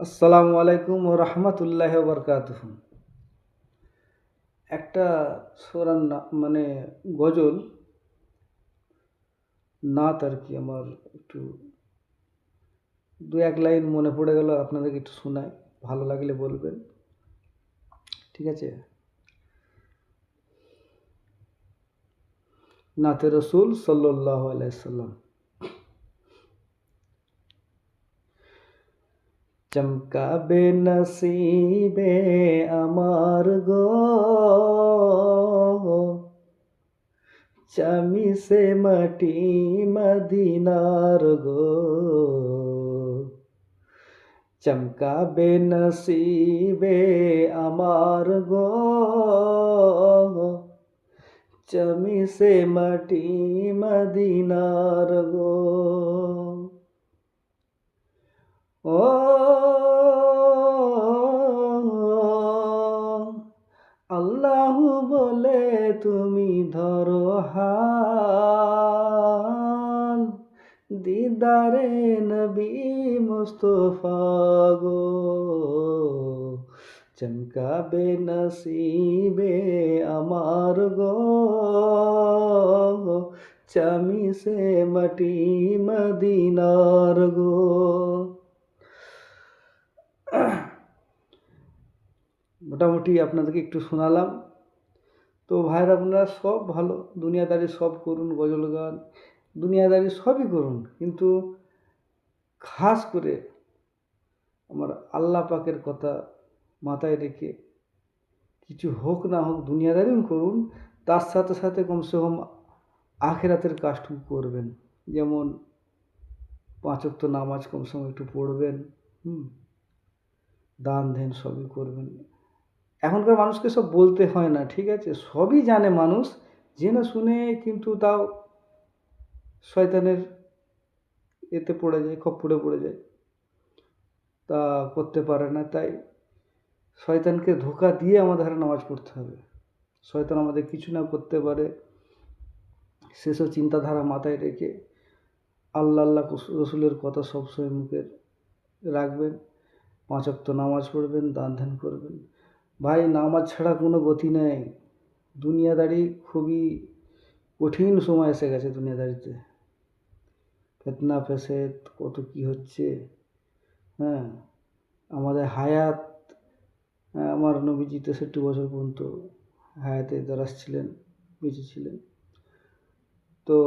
আসসালামু আলাইকুম ও রহমতুল্লাহ বরকাতুহ। একটা সোরান মানে গজল নাত আর কি, আমার একটু দু এক লাইন মনে পড়ে গেল, আপনাদেরকে একটু শোনাই, ভালো লাগলে বলবেন, ঠিক আছে? নাতে রসুল সাল্লাল্লাহু আলাইহি সাল্লাম। চমকাবে নসিবে আমার গো, চামি সে মাটি মদিনার গো, চমকাবে নসিবে আমার গো, চামি সে মাটি মদিনার গো। ও আল্লাহ বলে তুমি ধরো হাল, দিদারে নবী মুস্তফা গো, চমকাবে নসিবে আমার গো, চামি সে মাটি মদিনার গো। মোটামুটি আপনাদেরকে একটু শোনালাম। তো ভাইরা, আপনারা সব ভালো, দুনিয়াদারি সব করুন, গজল গান, দুনিয়াদারি সবই করুন, কিন্তু খাস করে আমার আল্লাহ পাকের কথা মাথায় রেখে কিছু হোক না হোক দুনিয়াদারিও করুন, তার সাথে সাথে কমসে কম আখেরাতের কাজটুকু করবেন। যেমন 5 ওয়াক্ত নামাজ কমসে কম একটু পড়বেন, দান ধ্যান সবই করবেন। এখনকার মানুষকে সব বলতে হয় না, ঠিক আছে, সবই জানে মানুষ, জেনে শুনে কিন্তু তাও শয়তানের এতে পড়ে যায়, খপ্পরে পড়ে যায়, তা করতে পারে না। তাই শয়তানকে ধোঁকা দিয়ে আমাদের নামাজ পড়তে হবে। শয়তান আমাদের কিছু না করতে পারে, সেসব চিন্তাধারা মাথায় রেখে আল্লাহ আল্লাহ রসুলের কথা সবসময় মুখে রাখবেন, 5 ওয়াক্ত নামাজ পড়বেন, দান ধ্যান করবেন। ভাই, নামাজ ছাড়া কোনো গতি নেই। দুনিয়াদারি খুবই কঠিন সময় এসে গেছে দুনিয়াদারিতে, ফিতনা ফ্যাসাদ কত কি হচ্ছে। হ্যাঁ, আমাদের হায়াত, আমার নবীজি 63 বছর পর্যন্ত হায়াতে দারাজ ছিলেন, বেঁচে ছিলেন। তো